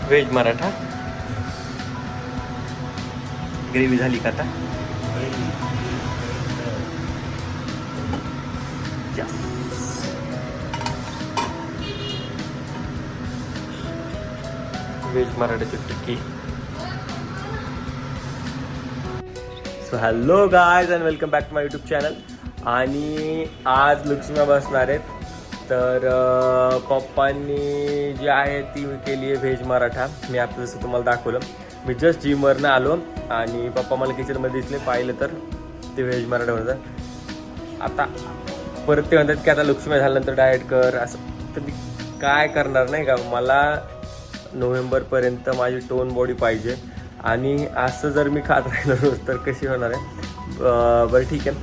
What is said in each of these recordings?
Veg Maratha. Gravy झाली का आता? व्हेज मराठाची टिक्की. So hello guys and welcome back to my YouTube channel. आणि आज लक्ष्मी बसणार आहेत. तर पप्पांनी जी आहे ती केली आहे व्हेज मराठा. मी आता जसं तुम्हाला दाखवलं, मी जस्ट जिमवरनं आलो आणि पप्पा मला किचनमध्ये दिसले. पाहिलं तर ते व्हेज मराठा होतं. आता परत ते म्हणतात की आता लक्ष्मी झाल्यानंतर डाएट कर असं. तर मी काय करणार नाही का, मला नोव्हेंबरपर्यंत माझी टोन बॉडी पाहिजे. आणि असं जर मी खात राहिलो रोज तर कशी होणार आहे. बरं ठीक आहे,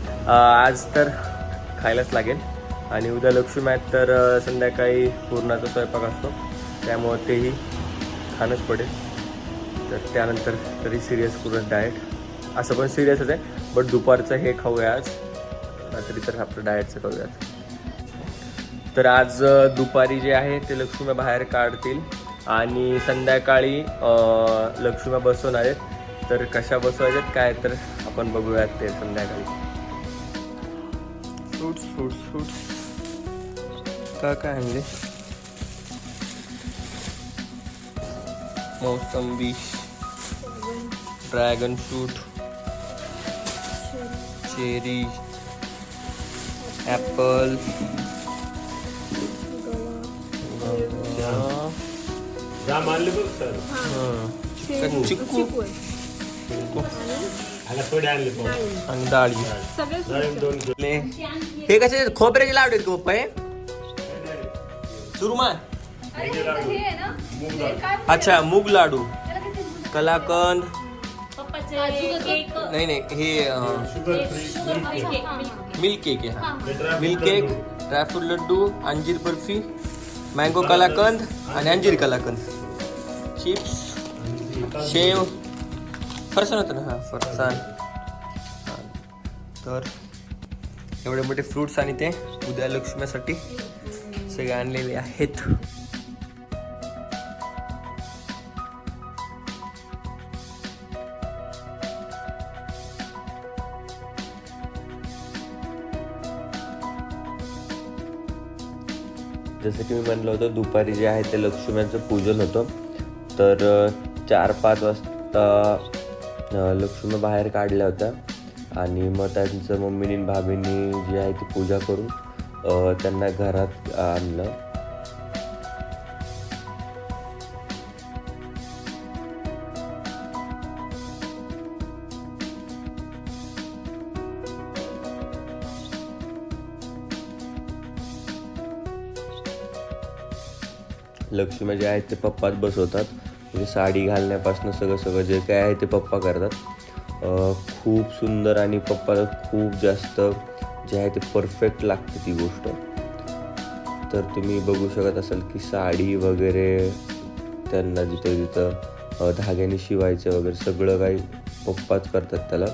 आज तर खायलाच लागेल. आणि उद्या लक्ष्मी आहेत तर संध्याकाळी पूर्णाचा स्वयंपाक असतो, त्यामुळं तेही खाणंच पडेल. तर त्यानंतर तरी सिरियस करून डाएट, असं पण सिरियसच आहे. बट दुपारचं हे खाऊया आज, रात्री तर आपलं डाएटचं खाऊया. तर आज दुपारी जे आहे ते लक्ष्मी बाहेर काढतील आणि संध्याकाळी लक्ष्मी बसवणार आहेत. तर कशा बसवायच्यात काय तर आपण बघूयात ते संध्याकाळी. फ्रूट्स फ्रूट्स फ्रूट्स काय आणले? मोसंबी, ड्रॅगन फ्रूट, चेरी, ॲपल, जाम आणले बघ सर. चिक्कू आणि डाळी. हे कसे खोबऱ्याचे लाडू आहेत का पप्पा? हे सुरुमा. अच्छा, मूग लाडू, कलाकंद. नाही नाही, हे मिल्क केक आहे. मिल्क केक, ड्रायफ्रूट लड्डू, अंजीर बर्फी, मँगो कलाकंद आणि अंजीर कलाकंद, चिप्स, शेव, फरसाण होतं ना. हां, फरसाण. तर एवढे मोठे फ्रूट्स आणि ते उद्या लक्ष्मीसाठी सगळे आणलेले आहेत. जसं की मी म्हणलं होतं, दुपारी जे आहे ते लक्ष्म्यांचं पूजन होतं. तर 4-5 वाजता लक्ष्मी बाहेर काढल्या होत्या आणि मग त्यांचं मम्मीनी भाभींनी जी आहे ती पूजा करून त्यांना घरात आणलं. लक्ष्मी जे आहेत ते पप्पाच बसवतात. म्हणजे साडी घालण्यापासून सगळं जे काय आहे ते पप्पा करतात. खूप सुंदर आणि पप्पाला खूप जास्त जे आहे ते परफेक्ट लागते ती गोष्ट. तर तुम्ही बघू शकत असाल की साडी वगैरे त्यांना जिथं धाग्याने शिवायचं वगैरे सगळं काही पप्पाच करतात त्याला.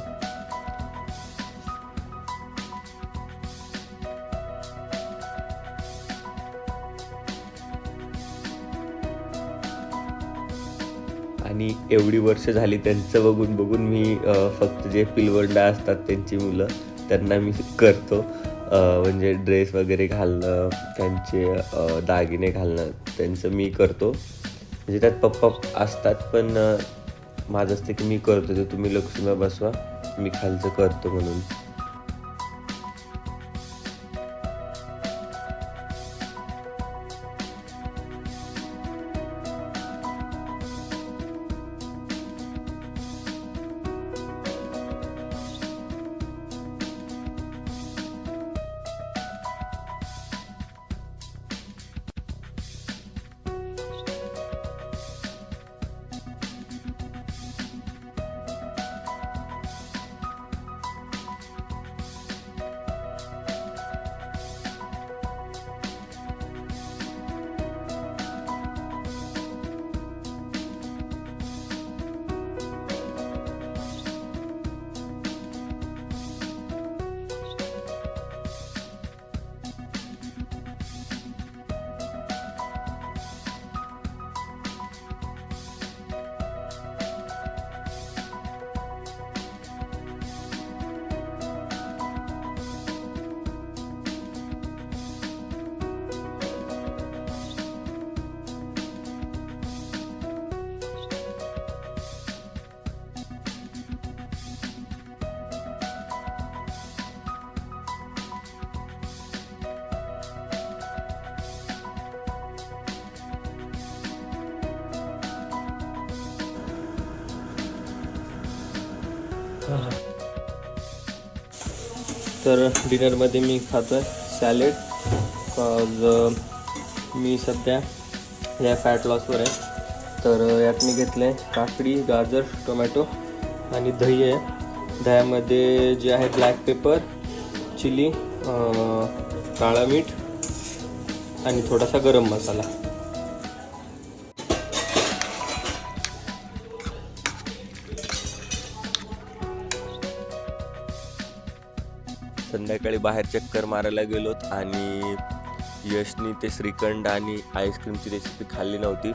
आणि एवढी वर्ष झाली त्यांचं बघून बघून मी फक्त जे पिलवंडा असतात त्यांची मुलं त्यांना मी करतो. म्हणजे ड्रेस वगैरे घालणं, त्यांचे दागिने घालणं त्यांचं मी करतो. म्हणजे त्यात पप्पा असतात, पण माझं असतं की मी करतो ते तुम्ही लक्ष्मी बसवा, मी खालचं करतो म्हणून. तर डिनरमध्ये मी खातोय सॅलेड कॉज मी सध्या या फॅट लॉसवर आहे. तर यात मी घेतलं आहे काकडी, गाजर, टोमॅटो आणि दही आहे. दह्यामध्ये जे आहे ब्लॅक पेपर, चिली, काळा मीठ आणि थोडासा गरम मसाला. संध्याकाळी बाहेर चक्कर मारायला गेलोत आणि यशनी ते श्रीखंड आणि आईस्क्रीमची रेसिपी खाल्ली नव्हती.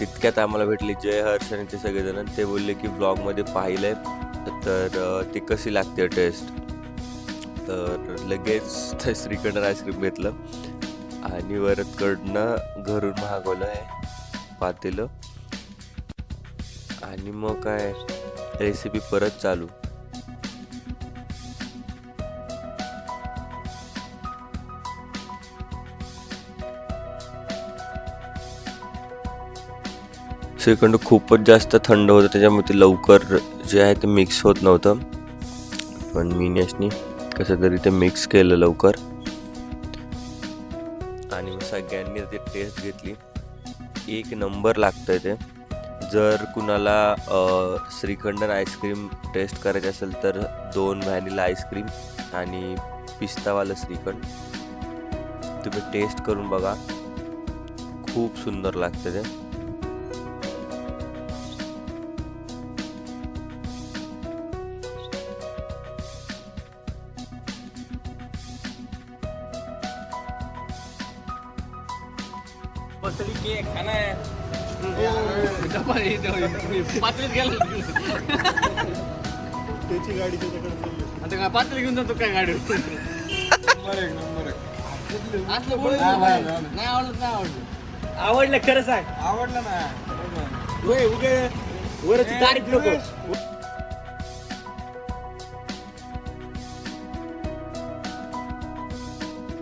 तितक्यात आम्हाला भेटली जय, हर्ष आणि ते सगळेजण. ते बोलले की व्लॉगमध्ये पाहिलं आहे तर ती कशी लागते टेस्ट. तर लगेच ते श्रीखंड आणि आईस्क्रीम घेतलं आणि वरतकडनं घरून मागवलं आहे पातेलं. आणि मग काय रेसिपी परत चालू. श्रीखंड खूपच जास्त थंड होतं त्याच्यामुळे ते लवकर जे आहे ते मिक्स होत नव्हतं. पण मी यशनी कसं तरी ते मिक्स केलं लवकर आणि मग सगळ्यांनी ते टेस्ट घेतली. एक नंबर लागतंय ते. जर कुणाला श्रीखंड आणि आईस्क्रीम टेस्ट करायची असेल तर 2 व्हॅनिला आईस्क्रीम आणि पिस्तावालं श्रीखंड तुम्ही टेस्ट करून बघा. खूप सुंदर लागतं ते. केक खाना है. त्याची गाडी त्याच्याकडे चालली. आता काय पात्र घेऊन जातो काय गाडी नंबर नाही आवडलं. आवडलं खरं सांग. आवडला ना. वरची तारीफ नको.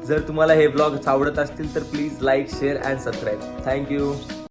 जर तुम्हाला हे ब्लॉग आवडत असतील तर please like, share and subscribe. Thank you.